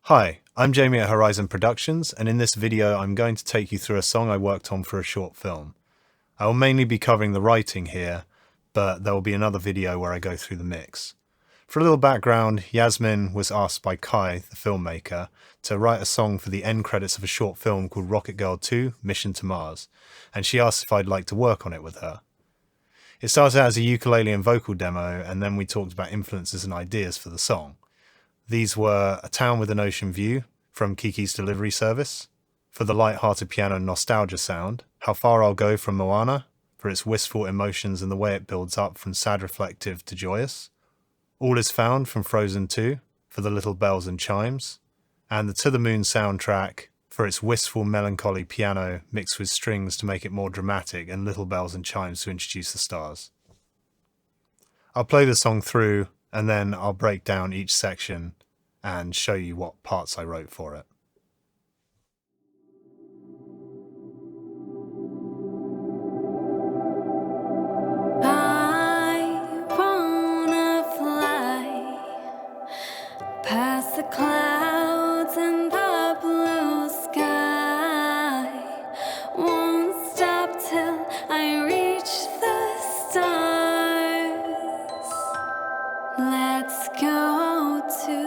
Hi, I'm Jamie at Horizon Productions, and in this video I'm going to take you through a song I worked on for a short film. I will mainly be covering the writing here, but there will be another video where I go through the mix. For a little background, Yasmin was asked by Kai, the filmmaker, to write a song for the end credits of a short film called Rocket Girl 2: Mission to Mars, and she asked if I'd like to work on it with her. It started out as a ukulele and vocal demo, and then we talked about influences and ideas for the song. These were A Town with an Ocean View from Kiki's Delivery Service, for the light-hearted piano nostalgia sound, How Far I'll Go from Moana, for its wistful emotions and the way it builds up from sad reflective to joyous, All Is Found from Frozen 2, for the little bells and chimes, and the To the Moon soundtrack for its wistful melancholy piano mixed with strings to make it more dramatic and little bells and chimes to introduce the stars. I'll play the song through and then I'll break down each section and show you what parts I wrote for it. I wanna fly past the clouds and the blue sky. Won't stop till I reach the stars. Let's go to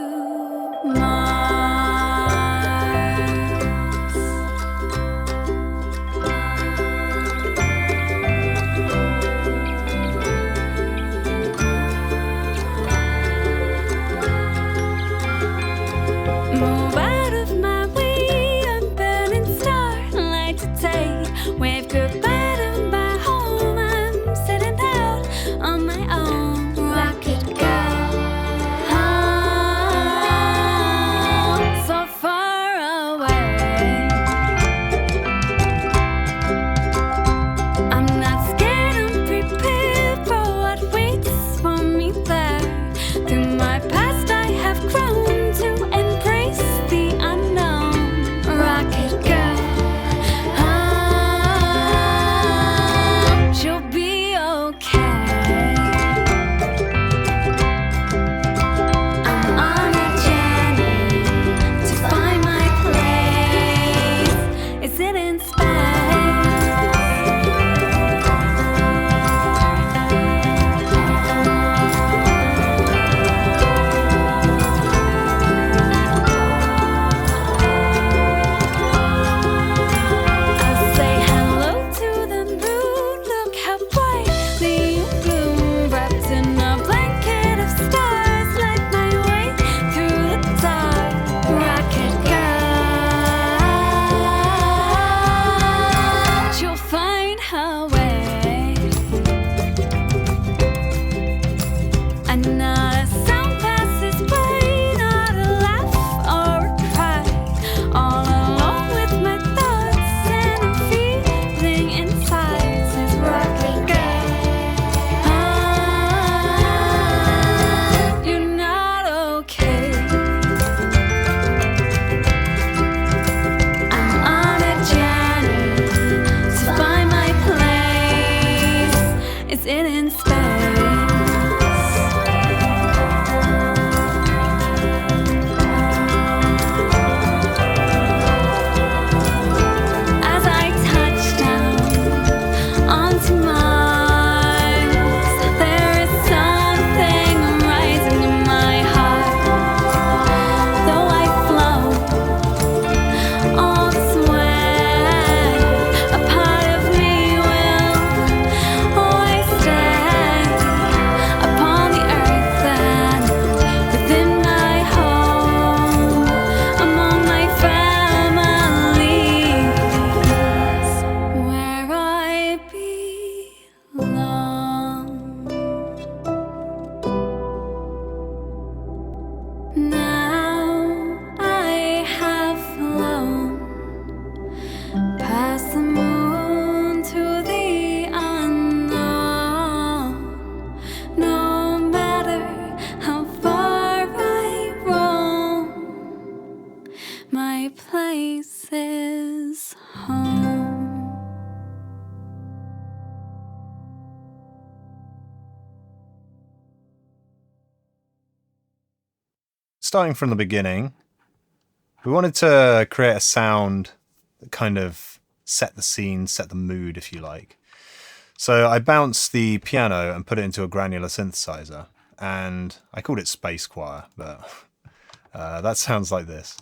move out of my way, a burning star, light to take. Wave goodbye to my home, I'm setting out on my own. Rocket girl, so far away. I'm not scared, I'm prepared for what waits for me there. Through my past I have grown to embrace the unknown. Rocket girl, she'll be okay. I'm on a journey to find my place. Is it in I say hello to the moon, look how brightly you bloom. Wrapped in a blanket of stars, light my way through the dark. Rocket girl, she'll find her way. And not a sound passes by, not a laugh or a cry. All alone with my thoughts and I'm feeling inside. Says rocket girl, you're not okay. I'm on a journey to find my place. Is it in space? As I touch down onto Mars, there is something rising in my heart. Though I float all this way, a part of me will always stay upon the earth and within my home, among my families, where I belong. Now I have flown past the moon to the unknown. No matter how far I roam, my place is home. Starting from the beginning, We wanted to create a sound that kind of set the scene, set the mood, if you like. So I bounced the piano and put it into a granular synthesizer, and I called it Space Choir, but that sounds like this.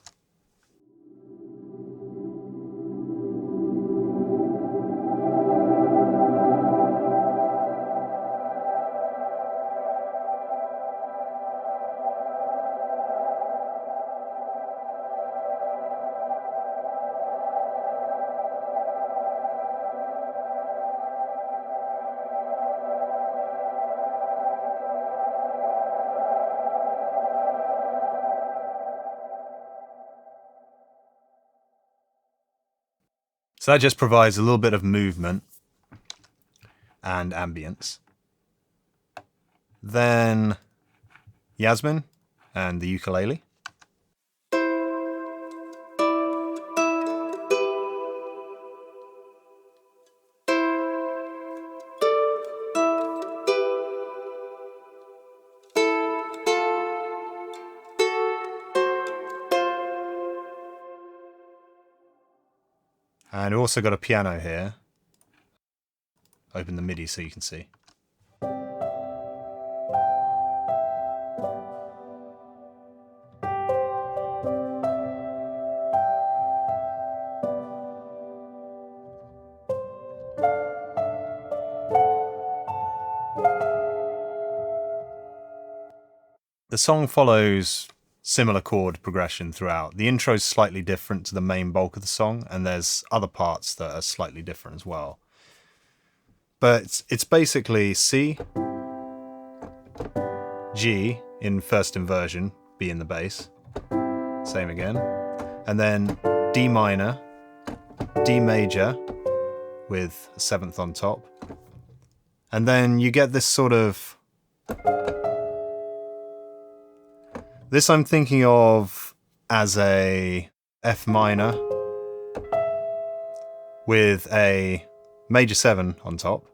So that just provides a little bit of movement and ambience. Then Yasmin and the ukulele. And we've also got a piano here. Open the MIDI so you can see. The song follows similar chord progression throughout. The intro is slightly different to the main bulk of the song, and there's other parts that are slightly different as well. But it's basically C, G in first inversion, B in the bass, same again, and then D minor, D major with a seventh on top, and then you get this sort of... This I'm thinking of as a F minor with a major 7 on top.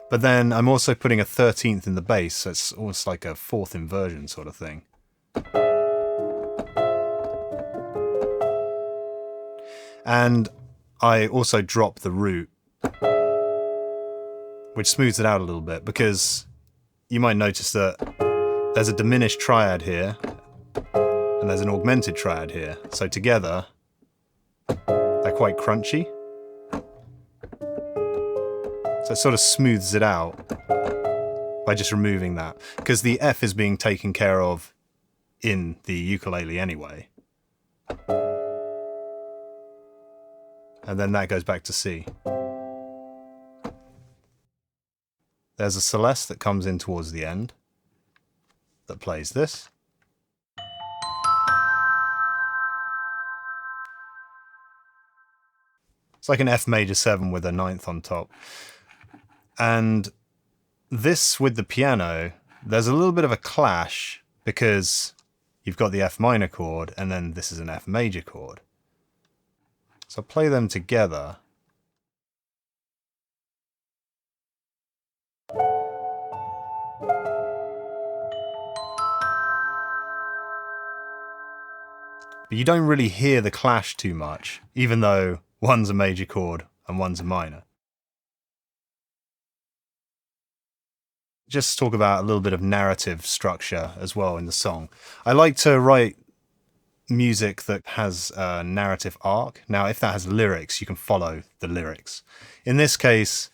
But then I'm also putting a 13th in the bass, so it's almost like a fourth inversion sort of thing. And I also drop the root, which smooths it out a little bit, because you might notice that there's a diminished triad here, and there's an augmented triad here. So together, they're quite crunchy. So it sort of smooths it out by just removing that, because the F is being taken care of in the ukulele anyway. And then that goes back to C. There's a Celeste that comes in towards the end that plays this. It's like an F major 7 with a 9th on top. And this with the piano, there's a little bit of a clash because you've got the F minor chord and then this is an F major chord. So I'll play them together. But you don't really hear the clash too much, even though one's a major chord and one's a minor. Just talk about a little bit of narrative structure as well in the song. I like to write music that has a narrative arc. Now, if that has lyrics, you can follow the lyrics. In this case,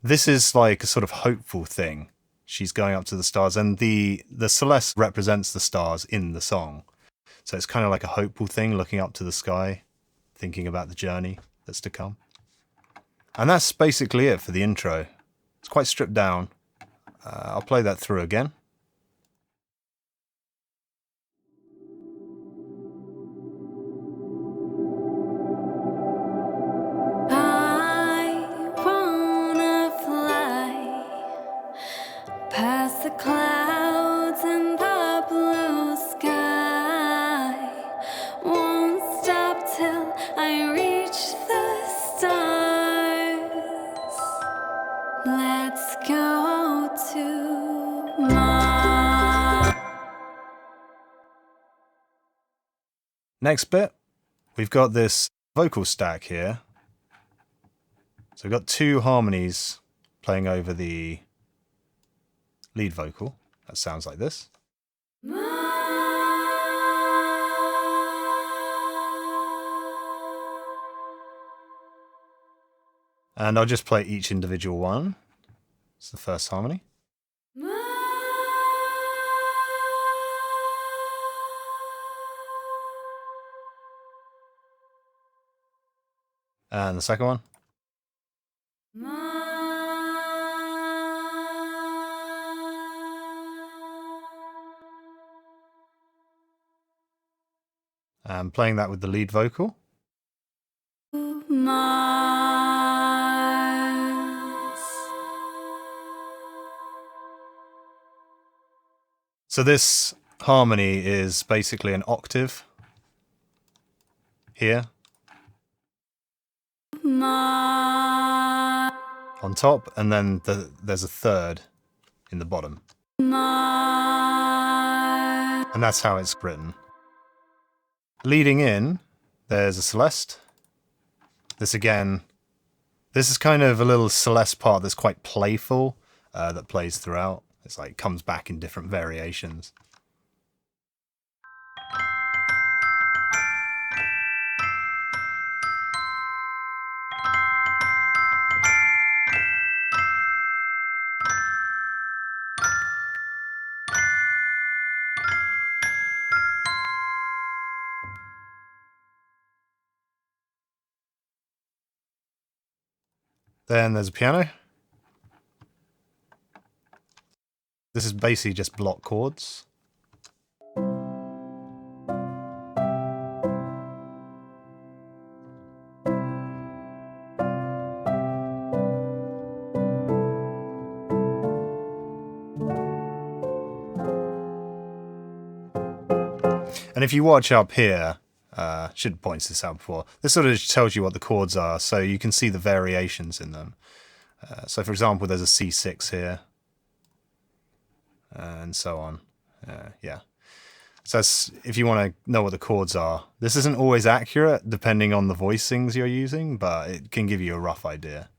this is like a sort of hopeful thing. She's going up to the stars, and the Celeste represents the stars in the song. So it's kind of like a hopeful thing, looking up to the sky, thinking about the journey that's to come. And that's basically it for the intro. It's quite stripped down. I'll play that through again. I wanna fly past the clouds and the blue sky. Won't stop till I reach the stars. Let's go to Mars. Next bit, we've got this vocal stack here. So we've got two harmonies playing over the lead vocal. That sounds like this. And I'll just play each individual one. It's the first harmony. And the second one. And playing that with the lead vocal. So this harmony is basically an octave here on top, and then there's a third in the bottom. And that's how it's written. Leading in, there's a Celeste. This is kind of a little Celeste part that's quite playful, that plays throughout. It's like comes back in different variations. Then there's a piano. This is basically just block chords. And if you watch up here, should have pointed this out before, this sort of tells you what the chords are, so you can see the variations in them. So for example, there's a C6 here, and so on. Yeah. So if you want to know what the chords are, this isn't always accurate depending on the voicings you're using, but it can give you a rough idea.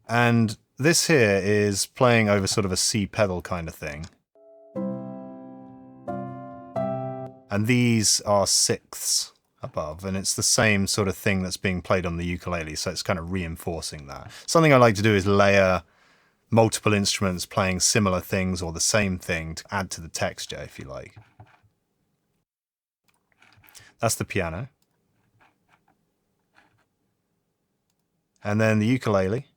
And this here is playing over sort of a C pedal kind of thing. And these are sixths above, and it's the same sort of thing that's being played on the ukulele, so it's kind of reinforcing that. Something I like to do is layer multiple instruments playing similar things or the same thing to add to the texture, if you like. That's the piano. And then the ukulele.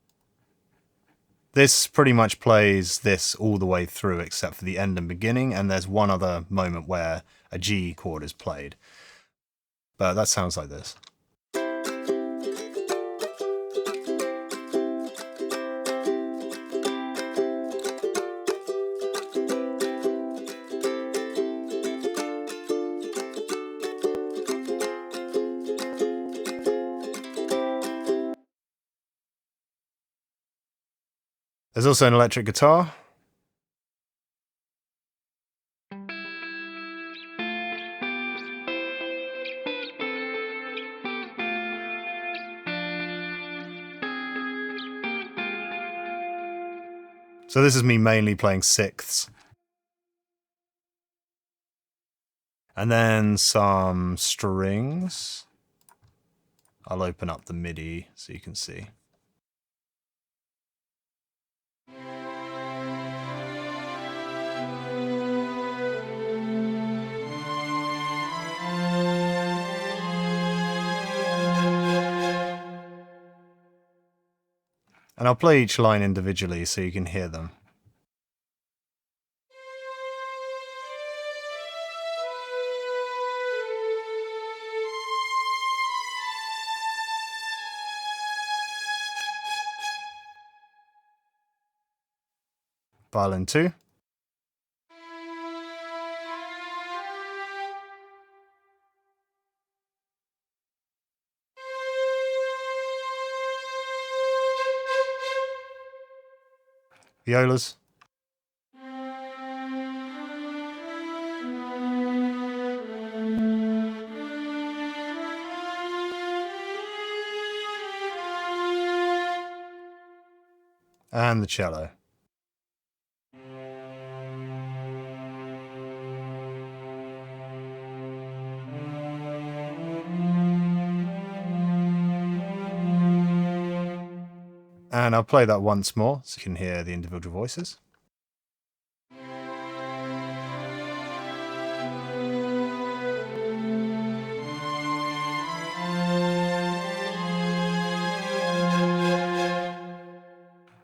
This pretty much plays this all the way through except for the end and beginning, and there's one other moment where a G chord is played. But that sounds like this. There's also an electric guitar. So this is me mainly playing sixths. And then some strings. I'll open up the MIDI so you can see. And I'll play each line individually so you can hear them. Violin 2. Violas. and the cello. And I'll play that once more so you can hear the individual voices.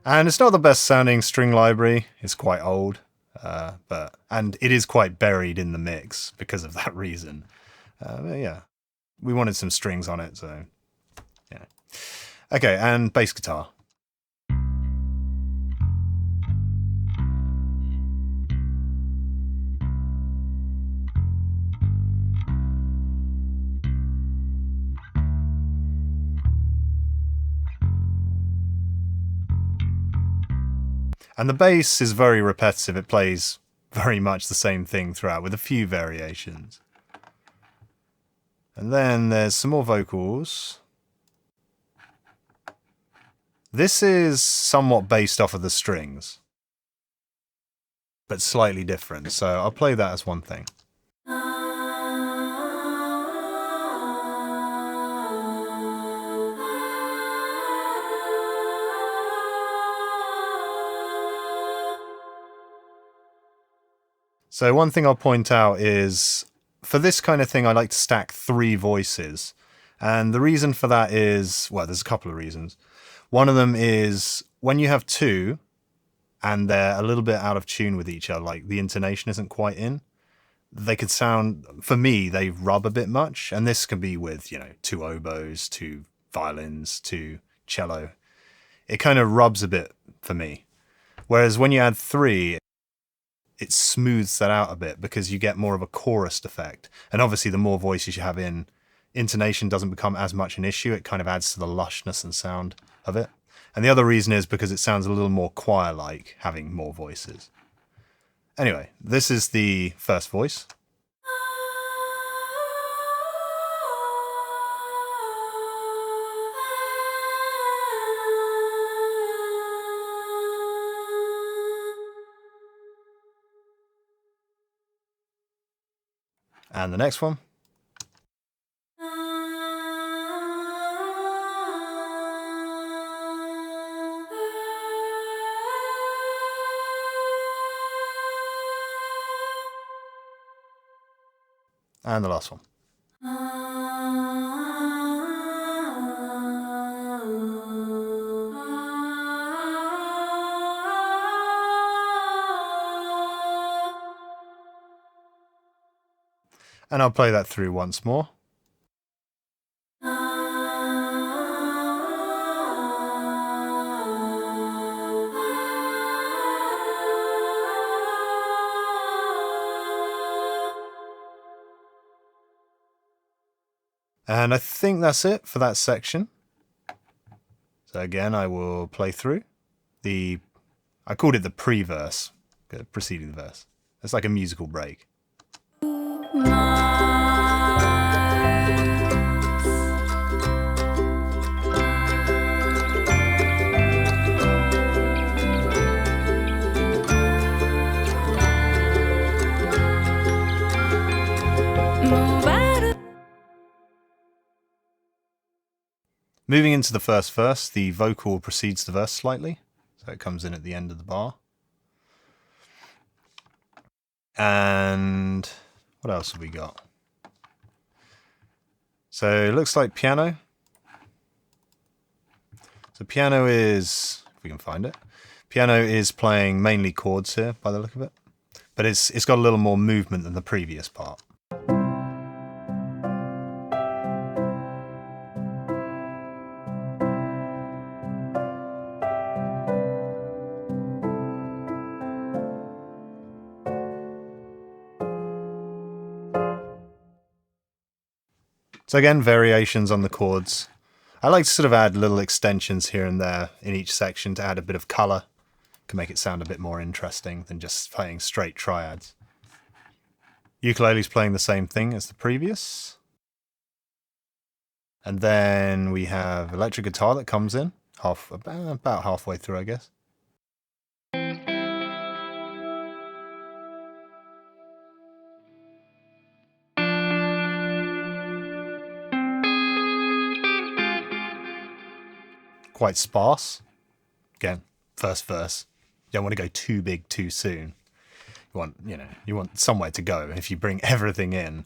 And it's not the best sounding string library, it's quite old, and it is quite buried in the mix because of that reason. But yeah, we wanted some strings on it, so yeah. Okay, and bass guitar. And the bass is very repetitive. It plays very much the same thing throughout with a few variations. And then there's some more vocals. This is somewhat based off of the strings, but slightly different. So I'll play that as one thing. So one thing I'll point out is, for this kind of thing, I like to stack 3 voices. And the reason for that is, well, there's a couple of reasons. One of them is when you have 2 and they're a little bit out of tune with each other, like the intonation isn't quite in, they could sound, for me, they rub a bit much. And this can be with, 2 oboes, 2 violins, 2 cello. It kind of rubs a bit for me. Whereas when you add 3, it smooths that out a bit because you get more of a chorused effect. And obviously the more voices you have in, intonation doesn't become as much an issue. It kind of adds to the lushness and sound of it. And the other reason is because it sounds a little more choir-like having more voices. Anyway, this is the first voice. And the next one. And the last one. And I'll play that through once more. And I think that's it for that section. So again, I will play through I called it the pre-verse, preceding the verse. It's like a musical break. Moving into the first verse, the vocal precedes the verse slightly. So it comes in at the end of the bar. And what else have we got? So it looks like piano. So piano is, if we can find it, piano is playing mainly chords here by the look of it. But it's got a little more movement than the previous part. So again, variations on the chords. I like to sort of add little extensions here and there in each section to add a bit of colour. Can make it sound a bit more interesting than just playing straight triads. Ukulele's playing the same thing as the previous. And then we have electric guitar that comes in, about halfway through, I guess. quite sparse. Again, first verse. You don't want to go too big too soon. You want somewhere to go. If you bring everything in,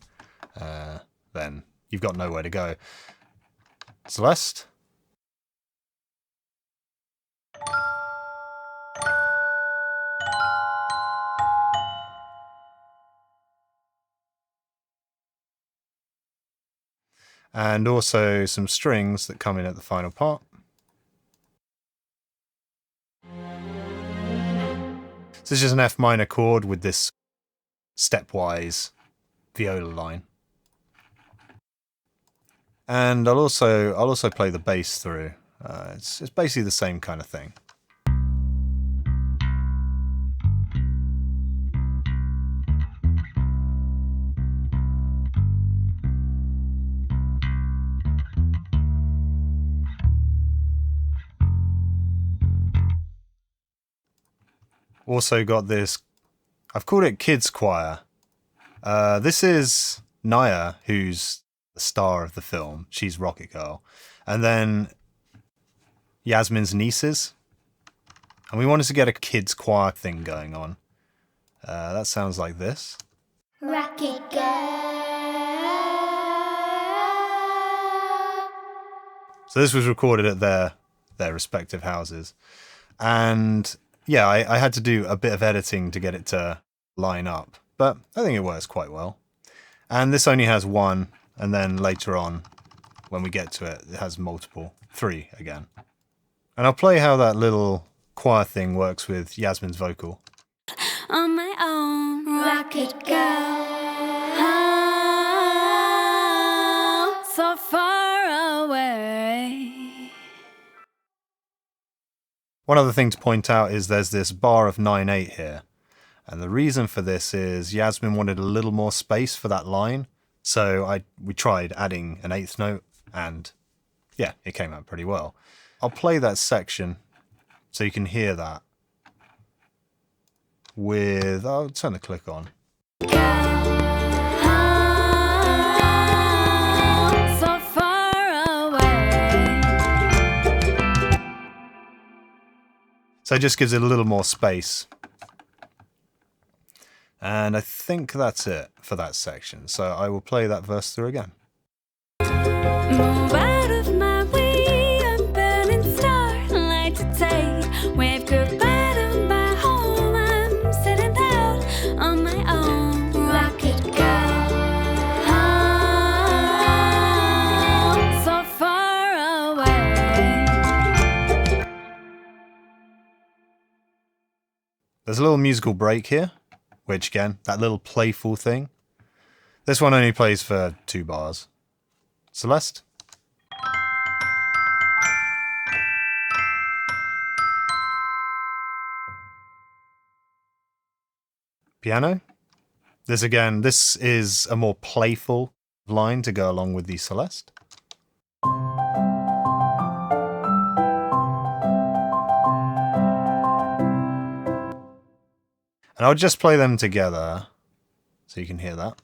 then you've got nowhere to go. Celeste. And also some strings that come in at the final part. So this is an F minor chord with this stepwise viola line. And I'll also play the bass through. It's basically the same kind of thing. Also got this, I've called it Kids Choir. This is Naya, who's the star of the film. She's Rocket Girl. And then Yasmin's nieces. And we wanted to get a kids choir thing going on. That sounds like this. Rocket Girl. So this was recorded at their respective houses. And yeah, I had to do a bit of editing to get it to line up, but I think it works quite well. And this only has one, and then later on, when we get to it, it has multiple, 3 again. And I'll play how that little choir thing works with Yasmin's vocal. On my own, Rocket Girl. So far away. One other thing to point out is there's this bar of 9/8 here. And the reason for this is Yasmin wanted a little more space for that line. So we tried adding an 8th note, and yeah, it came out pretty well. I'll play that section so you can hear that with, I'll turn the click on. So far away. So it just gives it a little more space. And I think that's it for that section. So I will play that verse through again. Move out of my way, I'm burning star, light to take. Wave goodbye to my home, I'm setting out on my own. Rocket Girl. So far away. There's a little musical break here, which again, that little playful thing. This one only plays for 2 bars. Celeste. Piano. This is a more playful line to go along with the Celeste. And I'll just play them together so you can hear that.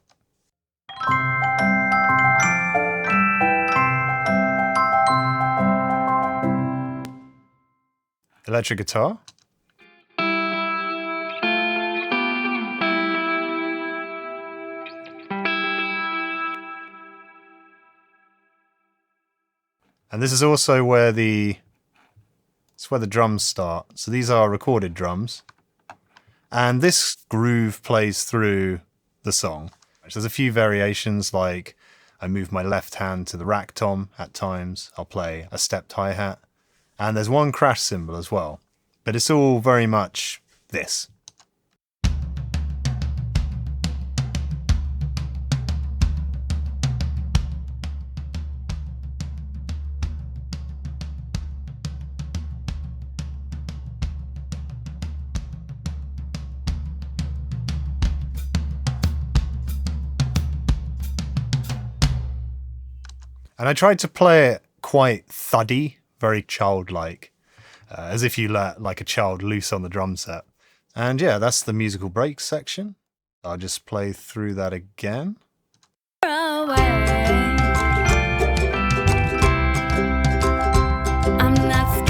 Electric guitar. And this is also where the drums start. So these are recorded drums. And this groove plays through the song. There's a few variations, like I move my left hand to the rack tom at times. I'll play a stepped hi-hat. And there's one crash cymbal as well. But it's all very much this. And I tried to play it quite thuddy, very childlike, as if you let like a child loose on the drum set. And yeah, that's the musical break section. I'll just play through that again. Away. I'm not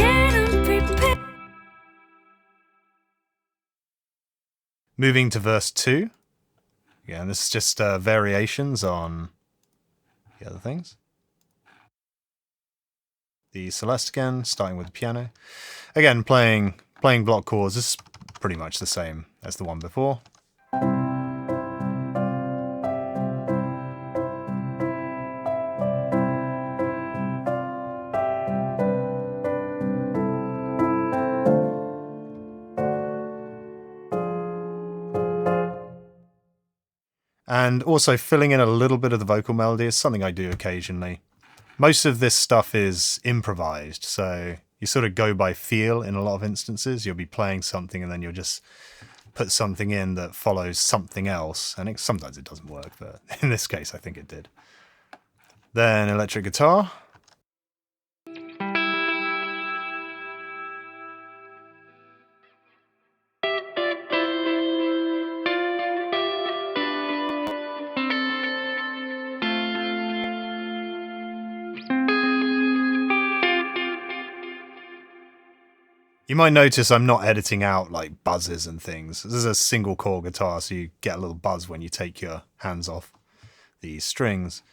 Moving to verse 2. Yeah, and this is just variations on the other things. The Celeste again, starting with the piano. Again, playing block chords. This is pretty much the same as the one before. And also filling in a little bit of the vocal melody is something I do occasionally. Most of this stuff is improvised, so you sort of go by feel in a lot of instances. You'll be playing something and then you'll just put something in that follows something else. And sometimes it doesn't work, but in this case I think it did. Then electric guitar. You might notice I'm not editing out like buzzes and things. This is a single core guitar, so you get a little buzz when you take your hands off the strings.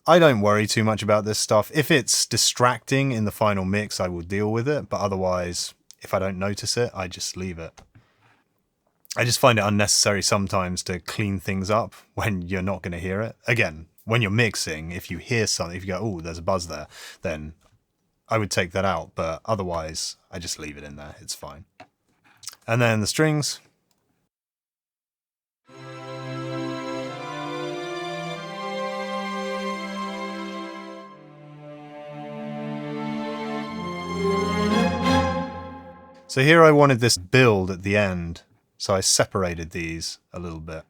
I don't worry too much about this stuff. If it's distracting in the final mix, I will deal with it, but otherwise, if I don't notice it, I just leave it. I just find it unnecessary sometimes to clean things up when you're not going to hear it. Again, when you're mixing, if you hear something, if you go, oh, there's a buzz there, then I would take that out, but otherwise I just leave it in there. It's fine. And then the strings. So here I wanted this build at the end, so I separated these a little bit.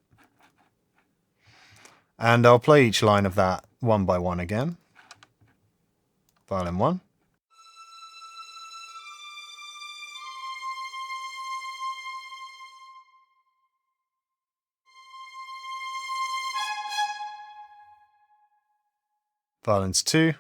And I'll play each line of that one by one again. Violin 1. Violins 2.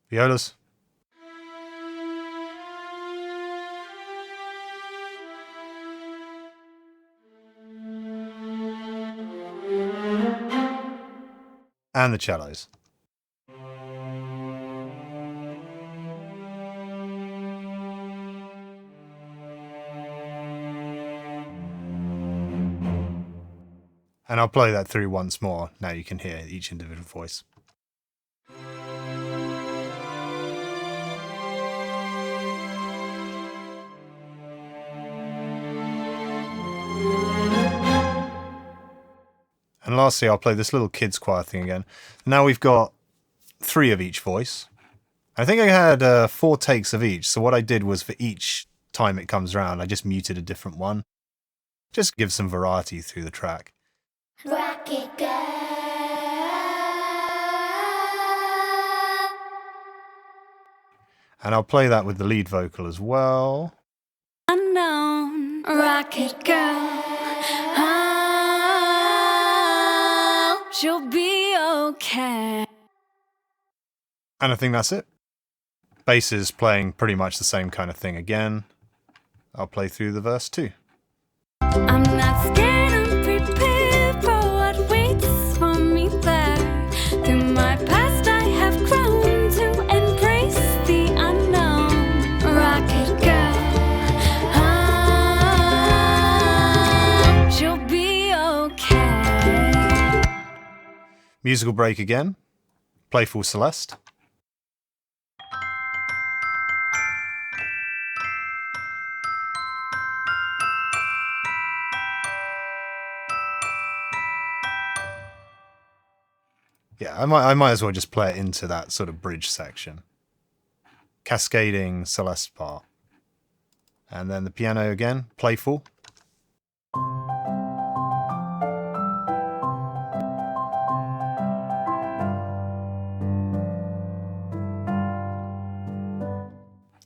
Violas. And the cellos. And I'll play that through once more. Now you can hear each individual voice. And lastly, I'll play this little kids choir thing again. Now we've got 3 of each voice. I think I had 4 takes of each. So what I did was for each time it comes around, I just muted a different one. Just give some variety through the track. Rock it, girl. And I'll play that with the lead vocal as well. Unknown, rock it, girl. Oh, she'll be okay. And I think that's it. Bass is playing pretty much the same kind of thing again. I'll play through the verse too. I'm not scared, I'm prepared for what waits for me there. Through my past I have grown to embrace the unknown. Rocket girl, oh, she'll be okay. Musical break again. Playful Celeste. Yeah, I might as well just play it into that sort of bridge section. Cascading Celeste part. And then the piano again, playful.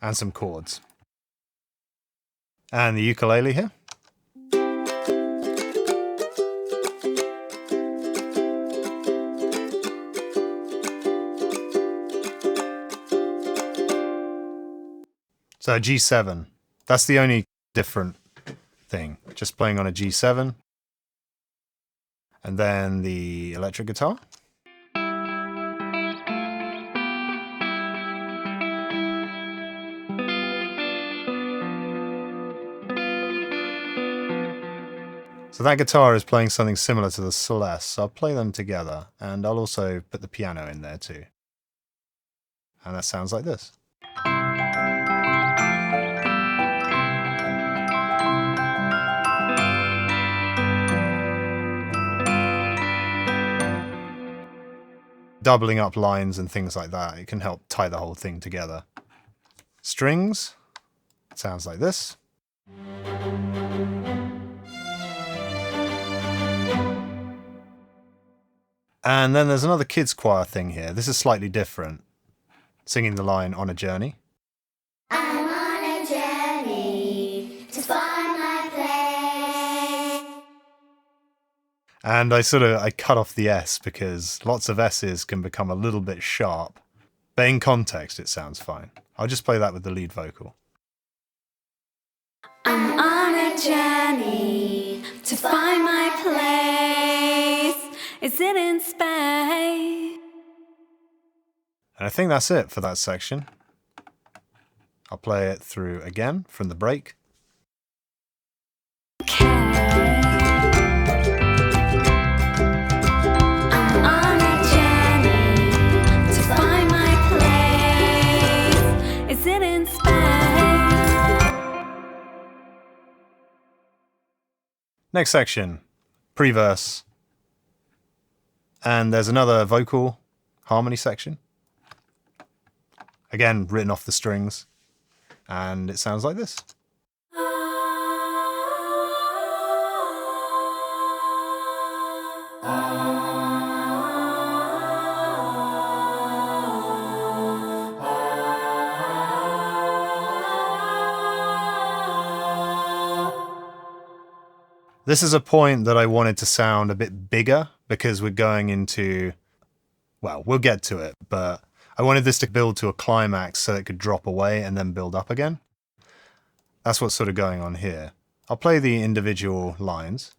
And some chords. And the ukulele here. So G7, that's the only different thing. Just playing on a G7. And then the electric guitar. So that guitar is playing something similar to the Celeste, so I'll play them together, and I'll also put the piano in there too. And that sounds like this. Doubling up lines and things like that, it can help tie the whole thing together. Strings, sounds like this. And then there's another kids choir thing here. This is slightly different. Singing the line "On a Journey." I'm on a journey to find my place. And I cut off the S because lots of S's can become a little bit sharp. But in context, it sounds fine. I'll just play that with the lead vocal. I'm on a journey to find my place. Is it in space? And I think that's it for that section. I'll play it through again from the break. Okay. I'm on a journey to find my place. Is it in space? Next section, Preverse. And there's another vocal harmony section. Again, written off the strings. And it sounds like this. This is a point that I wanted to sound a bit bigger because we're going into, well, we'll get to it, but I wanted this to build to a climax so it could drop away and then build up again. That's what's sort of going on here. I'll play the individual lines.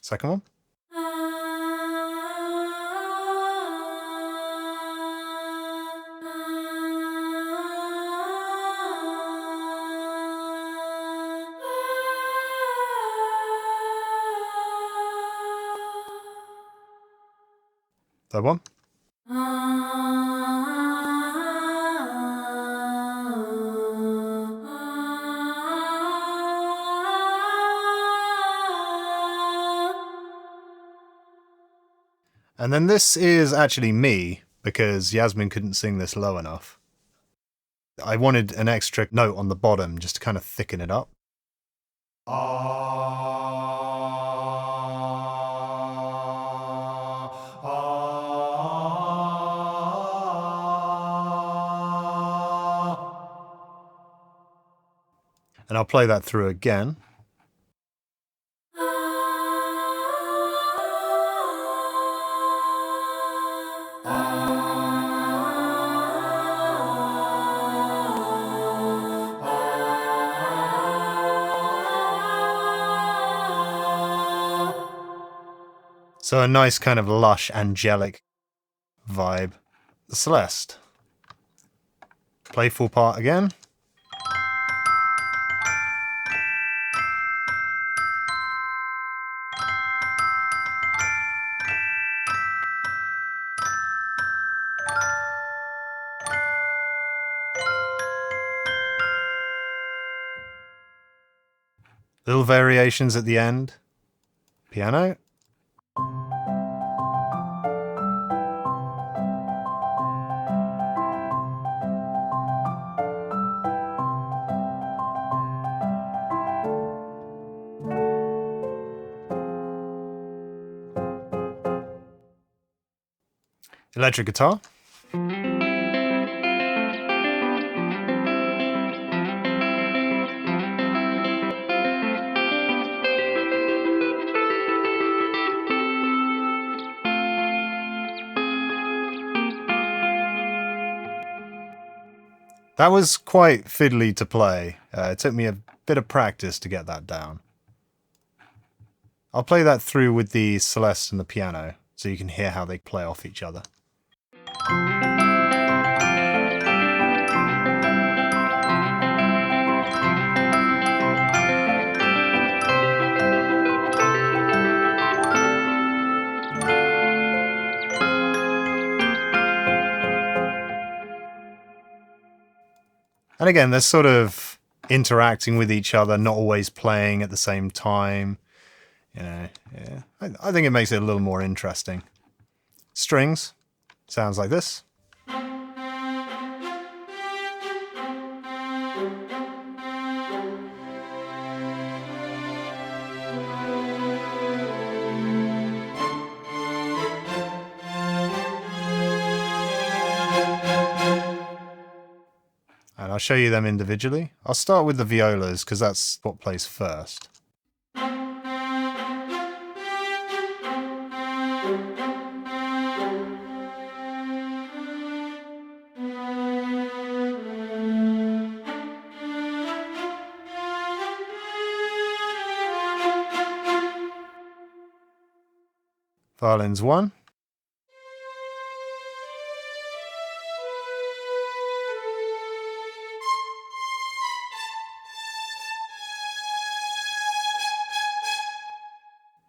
Second one. Third one. And then this is actually me, because Yasmin couldn't sing this low enough. I wanted an extra note on the bottom just to kind of thicken it up. And I'll play that through again. So a nice kind of lush, angelic vibe. The Celeste. Play full part again. Little variations at the end. Piano. Electric guitar. That was quite fiddly to play. It took me a bit of practice to get that down. I'll play that through with the Celeste and the piano, so you can hear how they play off each other. And again, they're sort of interacting with each other, not always playing at the same time. You know, yeah. I think it makes it a little more interesting. Strings sounds like this. And I'll show you them individually. I'll start with the violas because that's what plays first. Violins 1.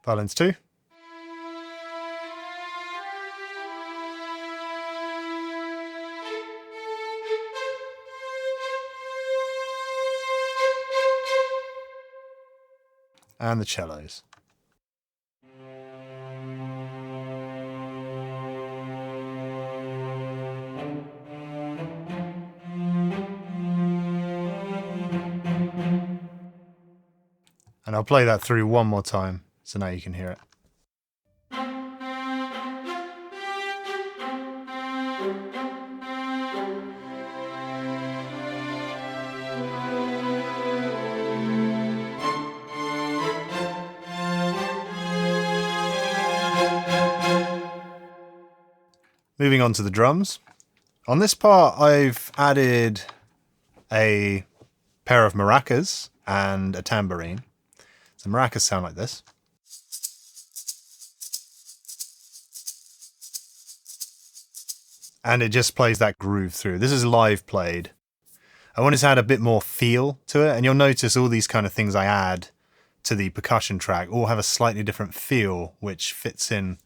Violins 2. And the cellos. And I'll play that through one more time, so now you can hear it. Moving on to the drums. On this part, I've added a pair of maracas and a tambourine. So maracas sound like this. And it just plays that groove through. This is live played. I wanted to add a bit more feel to it, and you'll notice all these kind of things I add to the percussion track all have a slightly different feel, which fits in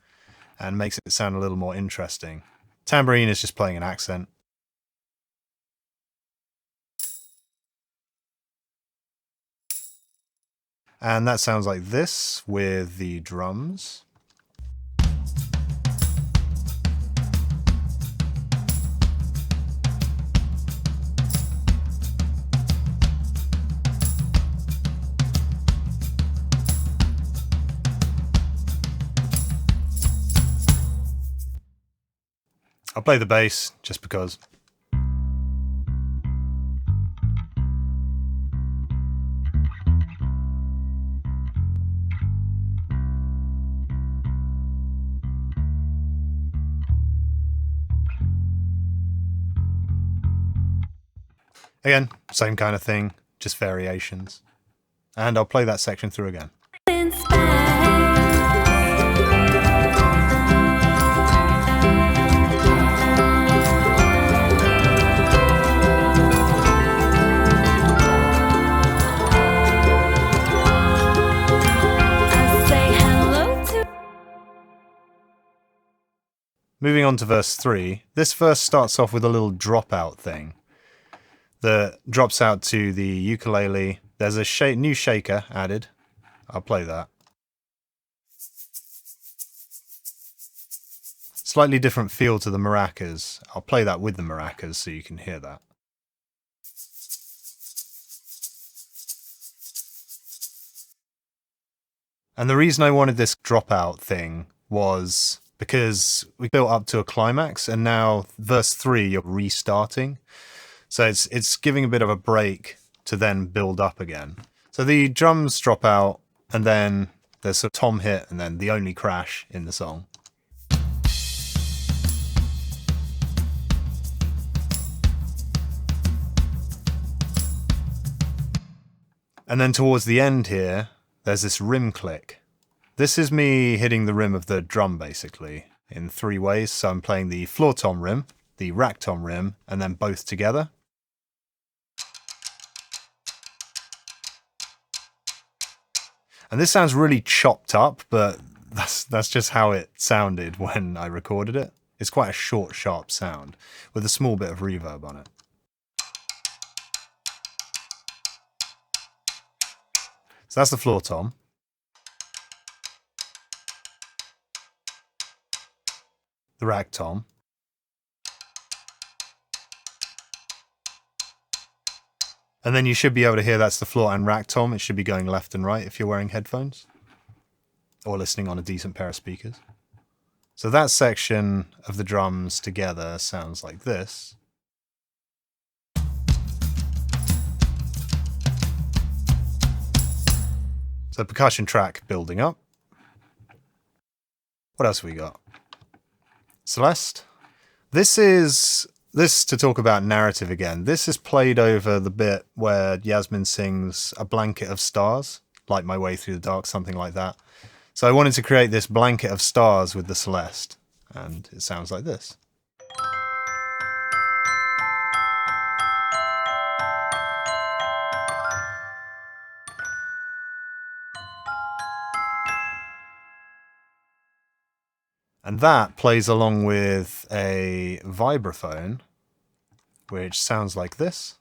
and makes it sound a little more interesting. Tambourine is just playing an accent. And that sounds like this with the drums. I'll play the bass just because. Again, same kind of thing, just variations. And I'll play that section through again. Moving on to verse 3, this verse starts off with a little dropout thing that drops out to the ukulele. There's a new shaker added. I'll play that. Slightly different feel to the maracas. I'll play that with the maracas so you can hear that. And the reason I wanted this dropout thing was because we built up to a climax, and now verse 3 you're restarting. So it's giving a bit of a break to then build up again. So the drums drop out, and then there's a tom hit, and then the only crash in the song. And then towards the end here, there's this rim click. This is me hitting the rim of the drum basically in 3 ways. So I'm playing the floor tom rim, the rack tom rim, and then both together. And this sounds really chopped up, but that's just how it sounded when I recorded it. It's quite a short, sharp sound with a small bit of reverb on it. So that's the floor tom. The rack tom. And then you should be able to hear that's the floor and rack tom. It should be going left and right if you're wearing headphones or listening on a decent pair of speakers. So that section of the drums together sounds like this. So percussion track building up. What else have we got? Celeste. This to talk about narrative again. This is played over the bit where Yasmin sings "A Blanket of Stars," "Light My Way Through the Dark," something like that. So I wanted to create this blanket of stars with the Celeste, and it sounds like this. And that plays along with a vibraphone, which sounds like this.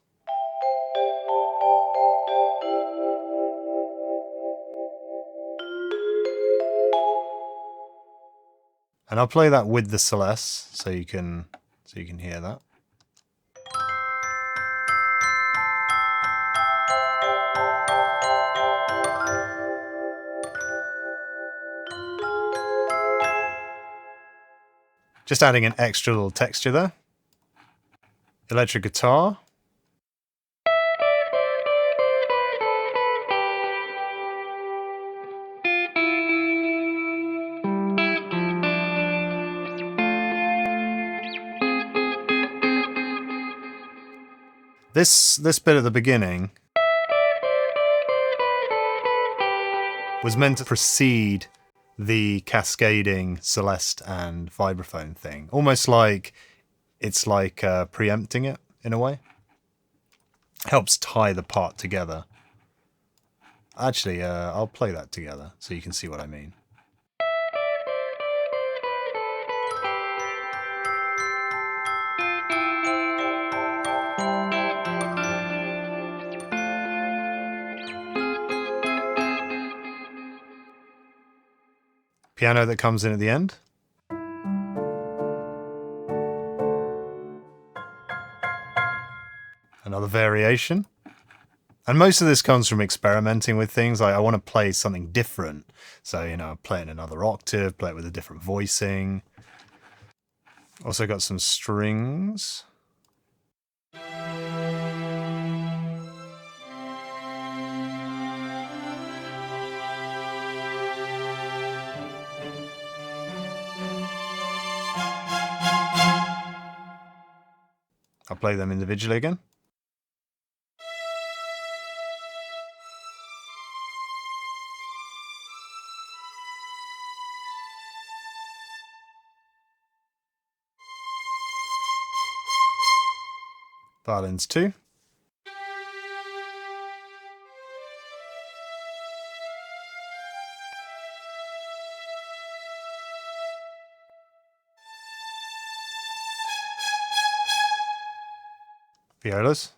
And I'll play that with the Celeste so you can hear that. Just adding an extra little texture there. Electric guitar. This bit at the beginning was meant to precede the cascading Celeste and vibraphone thing. Almost like it's like preempting it in a way. Helps tie the part together. Actually, I'll play that together so you can see what I mean. Piano that comes in at the end. Another variation. And most of this comes from experimenting with things. Like I want to play something different. So, you know, play it in another octave, play it with a different voicing. Also got some strings. I'll play them individually again. Violins 2. Violas.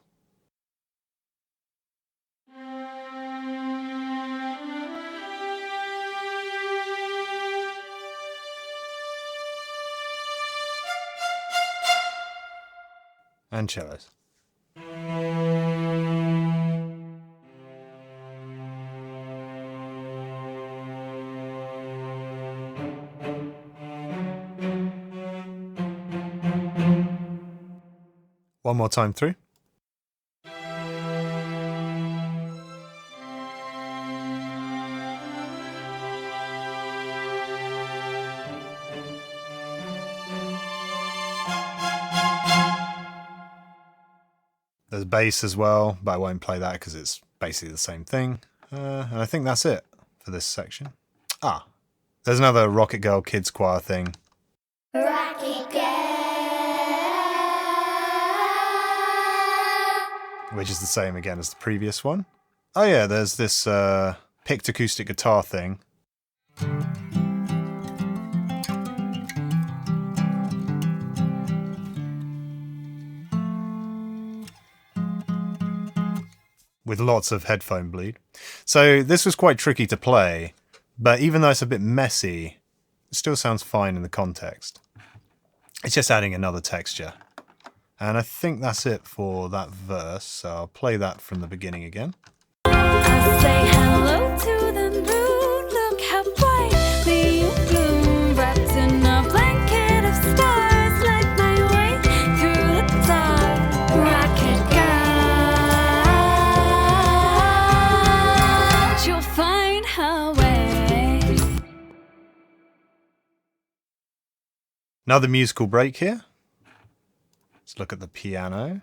And cellos. One more time through. There's bass as well, but I won't play that because it's Basically the same thing. And I think that's it for this section. There's another Rocket Girl Kids Choir thing. Rocket Girl. Which is the same again as the previous one. Oh yeah, there's this picked acoustic guitar thing. With lots of headphone bleed. So this was quite tricky to play, but even though it's a bit messy, it still sounds fine in the context. It's just adding another texture. And I think that's it for that verse, so I'll play that from the beginning again. I say hello to the moon. Look how brightly you bloom, wrapped in a blanket of stars. Light my way through the dark. Rocket girl, you'll find her way. Another musical break here. Let's look at the piano.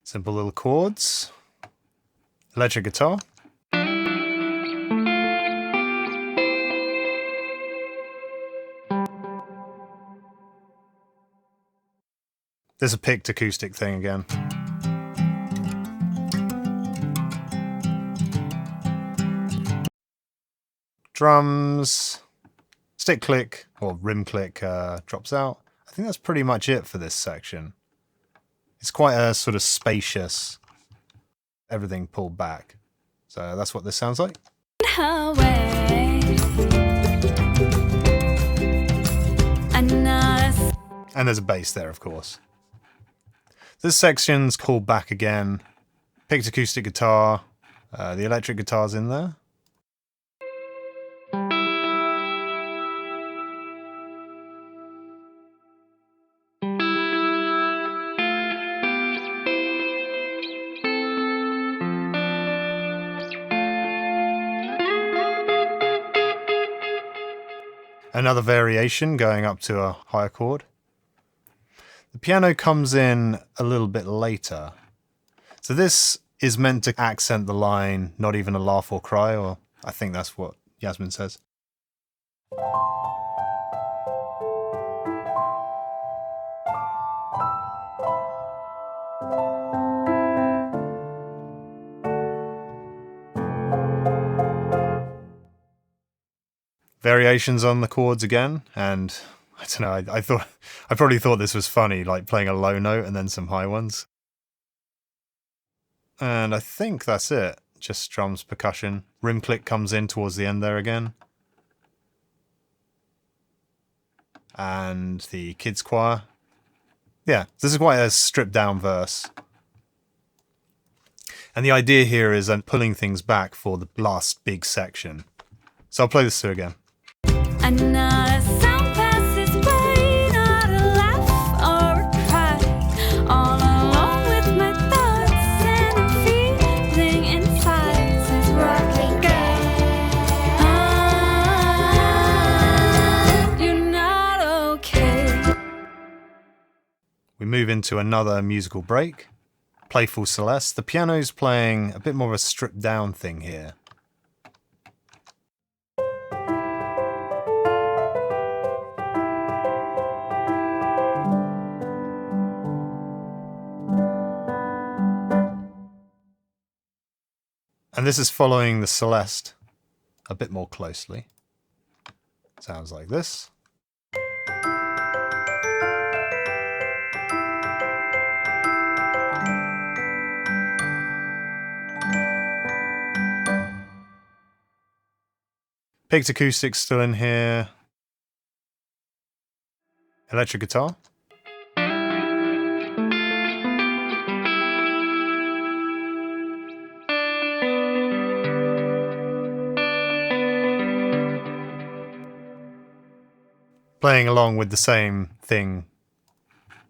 Simple little chords. Electric guitar. There's a picked acoustic thing again. Drums. Stick click, or rim click, drops out. I think that's pretty much it for this section. It's quite a sort of spacious, everything pulled back. So that's what this sounds like. Her way. And there's a bass there, of course. This section's called back again. Picked acoustic guitar. The electric guitar's in there. Another variation going up to a higher chord. The piano comes in a little bit later. So this is meant to accent the line, not even a laugh or cry, or I think that's what Yasmin says. Variations on the chords again, and I don't know, I probably thought this was funny, like playing a low note and then some high ones. And I think that's it. Just drums, percussion. Rim click comes in towards the end there again. And the kids choir. Yeah, this is quite a stripped down verse. And the idea here is I'm pulling things back for the last big section. So I'll play this through again. And not a sound passes by, not a laugh or a cry. All alone with my thoughts and a feeling inside says rocket girl, you're not okay. We move into another musical break. Playful Celeste. The piano's playing a bit more of a stripped down thing here. And this is following the Celeste a bit more closely. Sounds like this. Picked acoustics still in here. Electric guitar. Playing along with the same thing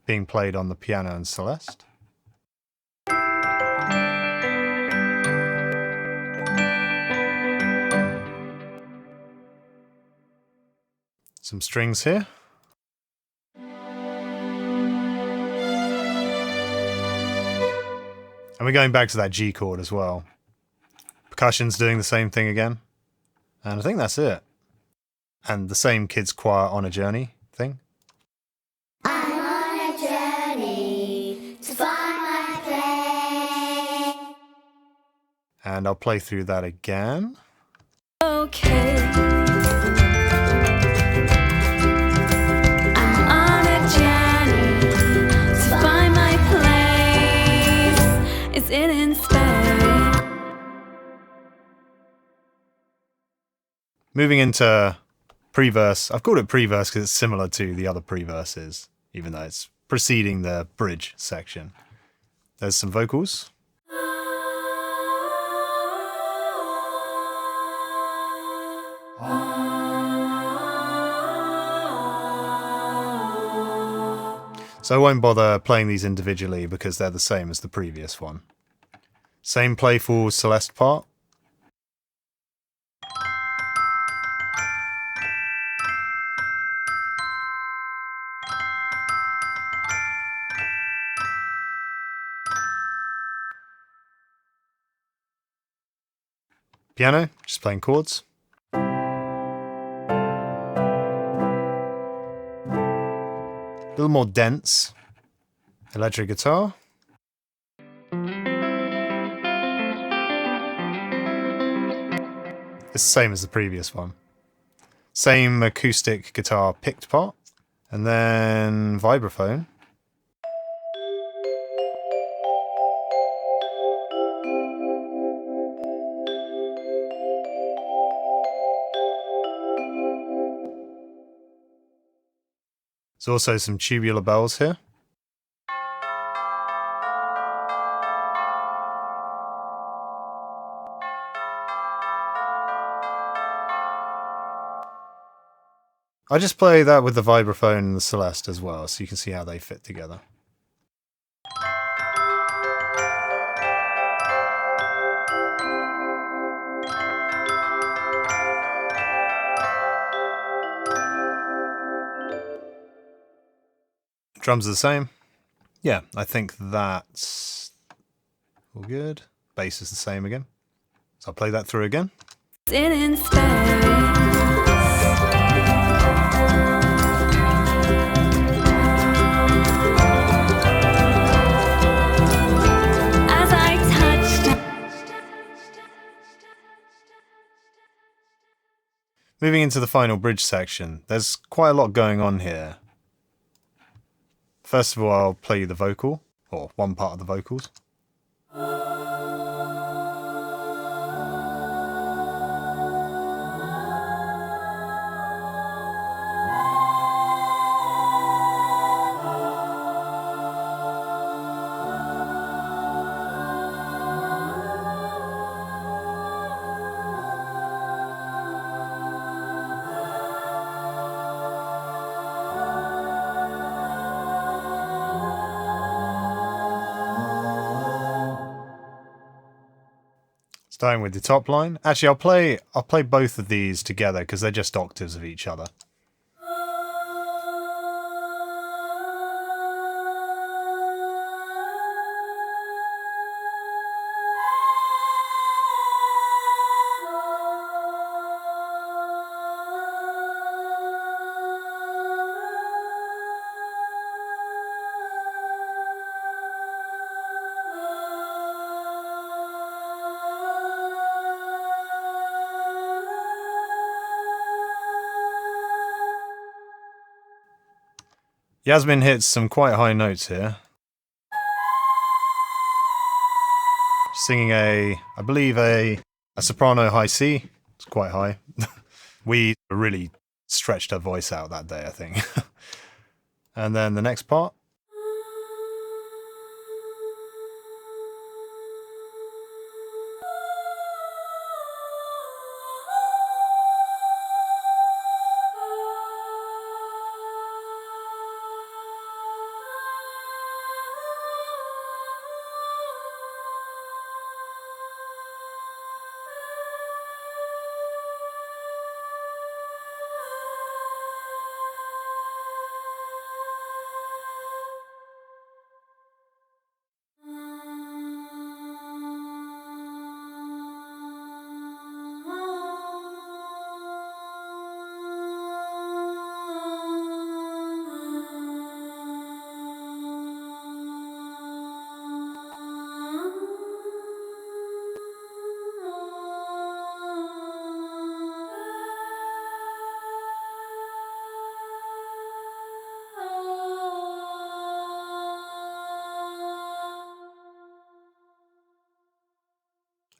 being played on the piano and Celeste. Some strings here. And we're going back to that G chord as well. Percussion's doing the same thing again. And I think that's it. And the same kids choir on a journey thing. I'm on a journey to find my place. And I'll play through that again. Okay. I'm on a journey to find my place. Is it in space? Moving into Preverse. I've called it Preverse because it's similar to the other Preverses, even though it's preceding the bridge section. There's some vocals. So I won't bother playing these individually because they're the same as the previous one. Same playful Celeste part. Piano, just playing chords. A little more dense. Electric guitar. It's the same as the previous one. Same acoustic guitar picked part. And then vibraphone. There's also some tubular bells here. I just play that with the vibraphone and the Celeste as well, so you can see how they fit together. Drums are the same. Yeah, I think that's all good. Bass is the same again. So I'll play that through again. Is it in space? As I touched. Moving into the final bridge section, there's quite a lot going on here. First of all, I'll play you the vocal, or one part of the vocals. Starting with the top line. Actually, I'll play both of these together because they're just octaves of each other. Yasmin hits some quite high notes here. Singing I believe a soprano high C. It's quite high. We really stretched her voice out that day, I think. And then the next part.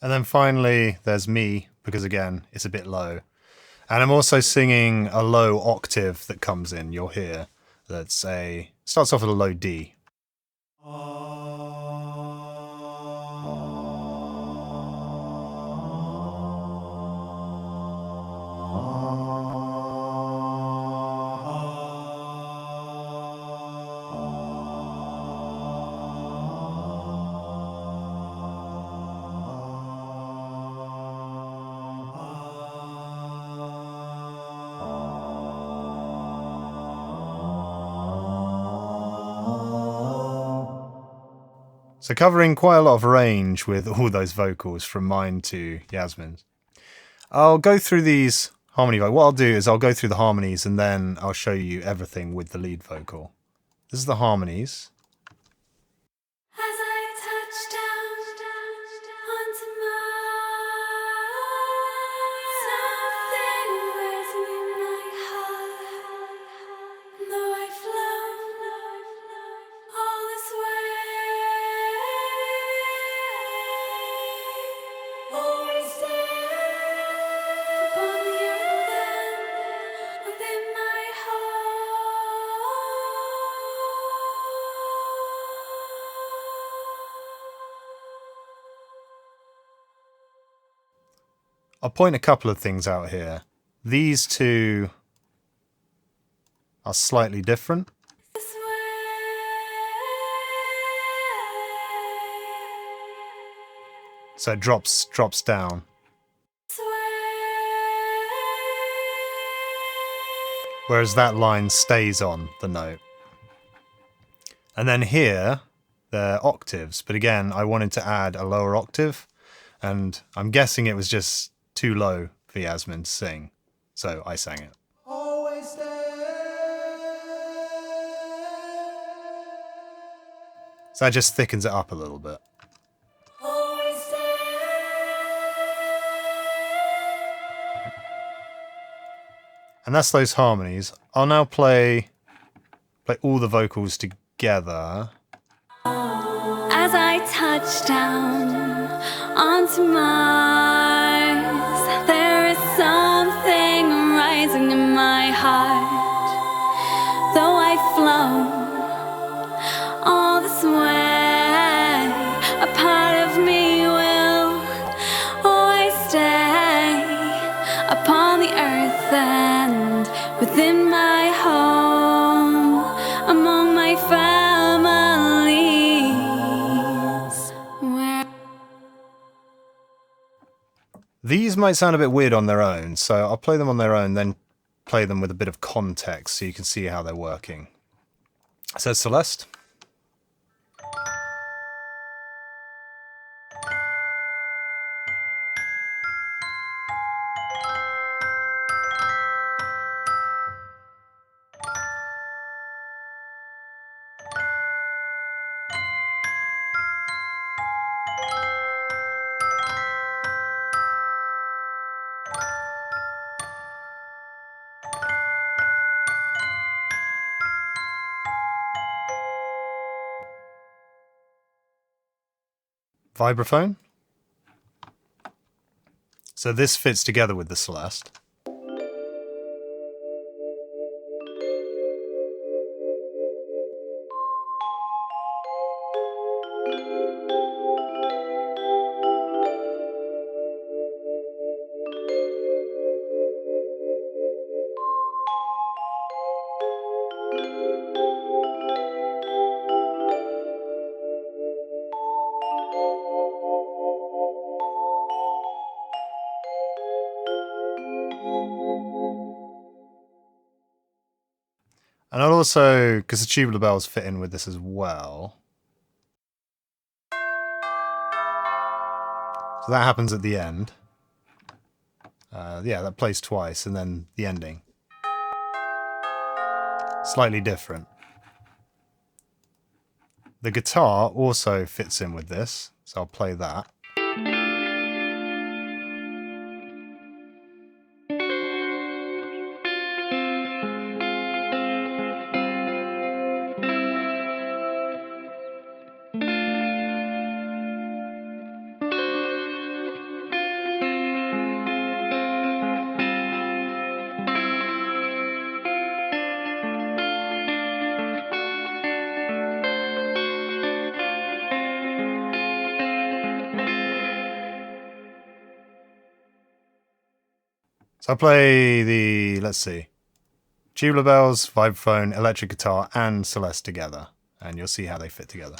And then finally, there's me, because again, it's a bit low. And I'm also singing a low octave that comes in, you'll hear. Starts off with a low D. So covering quite a lot of range with all those vocals from mine to Yasmin's. I'll go through these harmony vocals. What I'll do is I'll go through the harmonies and then I'll show you everything with the lead vocal. This is the harmonies. As I touch down onto something rising in my heart. Though I've flown all this way, always there upon the earth and within my heart. I'll point a couple of things out here. These two are slightly different. This way. So it drops down. Whereas that line stays on the note. And then here, they're octaves. But again, I wanted to add a lower octave. And I'm guessing it was just too low for Yasmin to sing. So I sang it. So that just thickens it up a little bit. And that's those harmonies. I'll now play all the vocals together. As I touch down onto Mars, there is something rising in my heart. Though I've flown all this way, a part of me will always stay upon the earth and within my home, among my families. These might sound a bit weird on their own, so I'll play them on their own, then play them with a bit of context so you can see how they're working. So Celeste. Vibraphone. So this fits together with the Celeste. And I'll also, because the tubular bells fit in with this as well. So that happens at the end. Yeah, that plays twice, and then the ending. Slightly different. The guitar also fits in with this, so I'll play that. So I play the, let's see, tubular bells, vibraphone, electric guitar, and Celeste together, and you'll see how they fit together.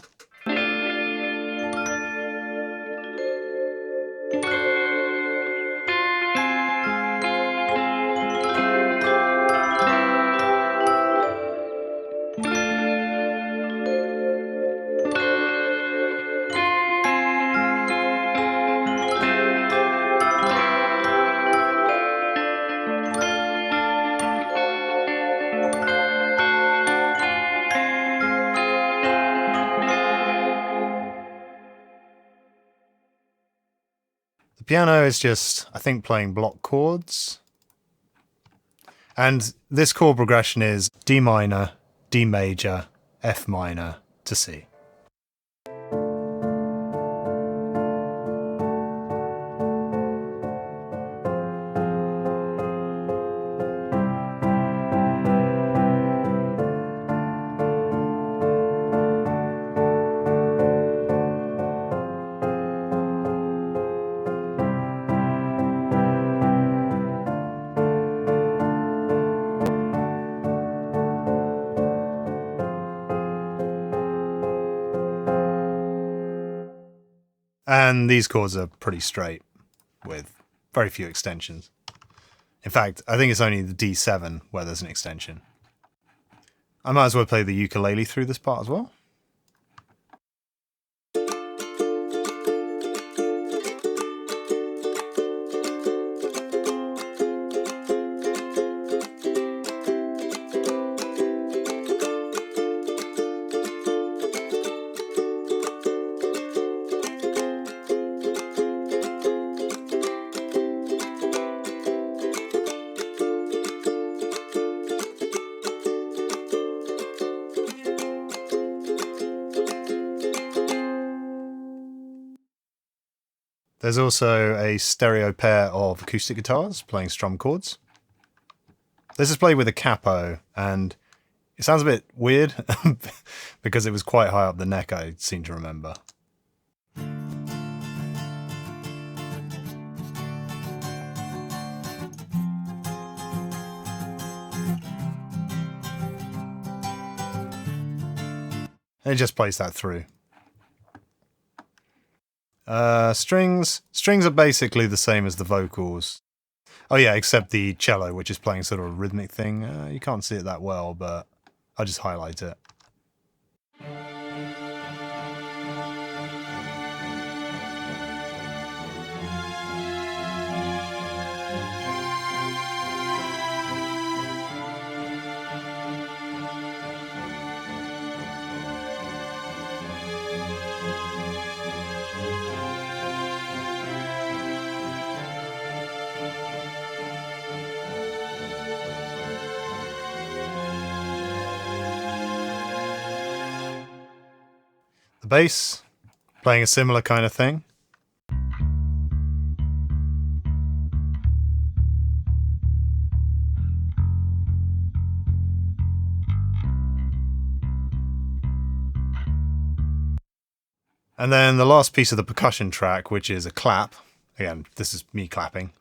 The piano is just, I think, playing block chords. And this chord progression is D minor, D major, F minor to C. And these chords are pretty straight with very few extensions. In fact, I think it's only the D7 where there's an extension. I might as well play the ukulele through this part as well. There's also a stereo pair of acoustic guitars playing strum chords. This is played with a capo, and it sounds a bit weird because it was quite high up the neck, I seem to remember. And it just plays that through. Strings are basically the same as the vocals. Oh yeah, except the cello, which is playing sort of a rhythmic thing. You can't see it that well, but I'll just highlight it. The bass, playing a similar kind of thing. And then the last piece of the percussion track, which is a clap. Again, this is me clapping.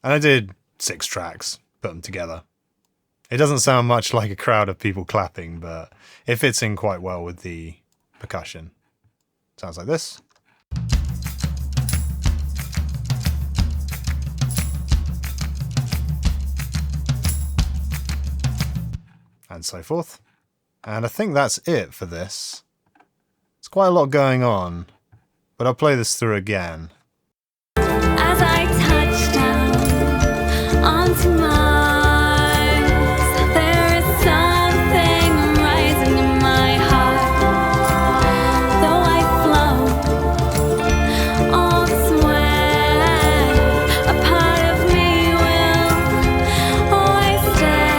And I did 6 tracks, put them together. It doesn't sound much like a crowd of people clapping, but it fits in quite well with the percussion. Sounds like this. And so forth. And I think that's it for this. There's quite a lot going on, but I'll play this through again. As I touch down onto Mars, there is something rising in my heart. Though I float all this way, a part of me will always stay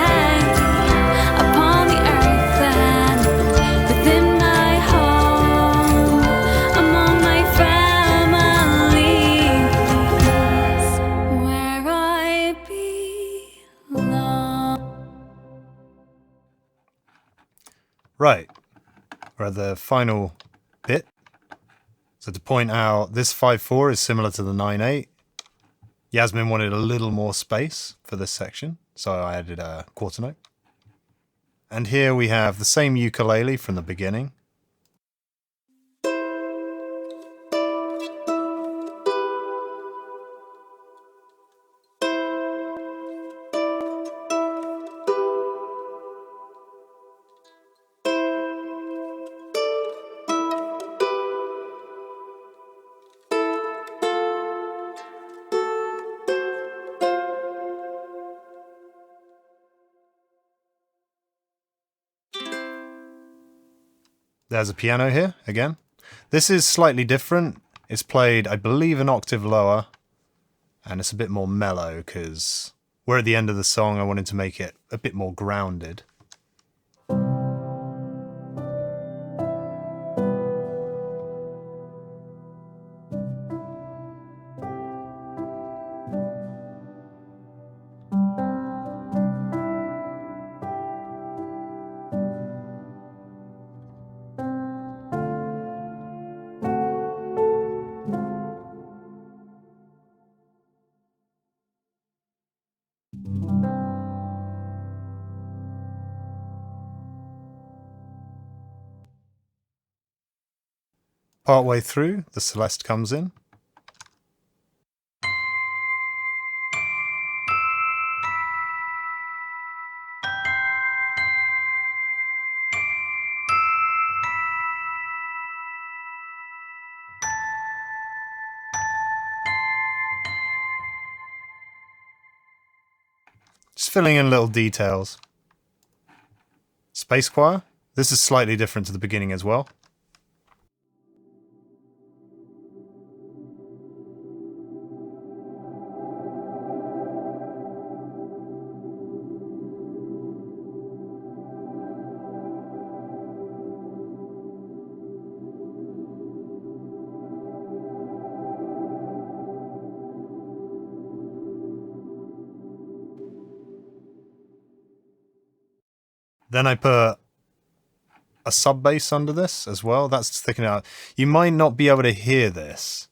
upon the earth and within my home, among my family, where I belong. Right, we're at the final bit. There's So to point out, this 5/4 is similar to the 9/8. Yasmin wanted a little more space for this section, so I added a quarter note. And here we have the same ukulele from the beginning. There's a piano here, again. This is slightly different. It's played, I believe, an octave lower, and it's a bit more mellow, because we're at the end of the song. I wanted to make it a bit more grounded. Partway through, the Celeste comes in. Just filling in little details. Space choir. This is slightly different to the beginning as well. Then I put a sub bass under this as well. That's to thicken it out. You might not be able to hear this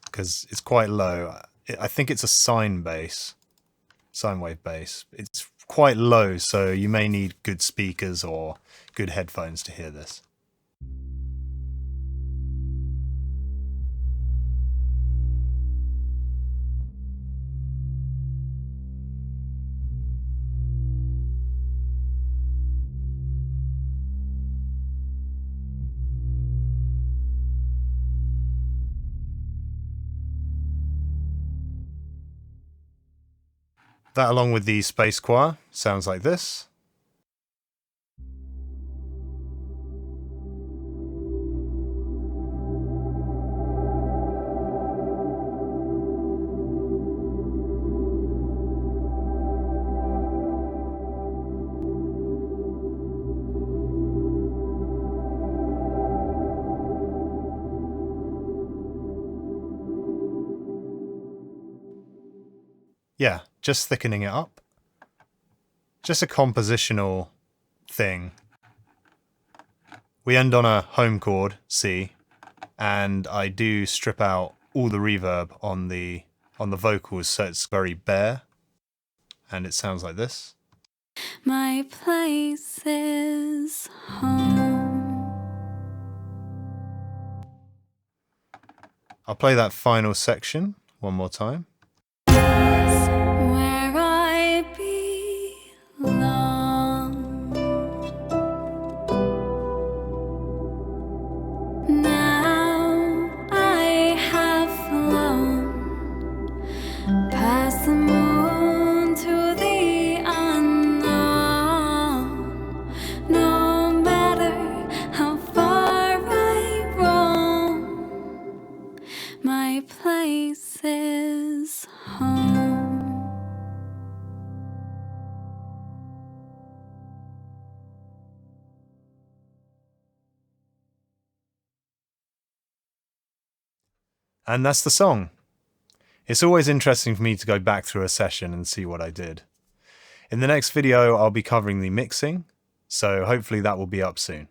because it's quite low. I think it's a sine bass, sine wave bass. It's quite low, so you may need good speakers or good headphones to hear this. That, along with the space choir, sounds like this. Yeah, just thickening it up. Just a compositional thing. We end on a home chord, C, and I do strip out all the reverb on the vocals, so it's very bare, and it sounds like this. My place is home. I'll play that final section one more time. Where I belong. Now I have flown past the moon to the unknown. No matter how far I roam, my place is home. And that's the song. It's always interesting for me to go back through a session and see what I did. In the next video, I'll be covering the mixing, so hopefully that will be up soon.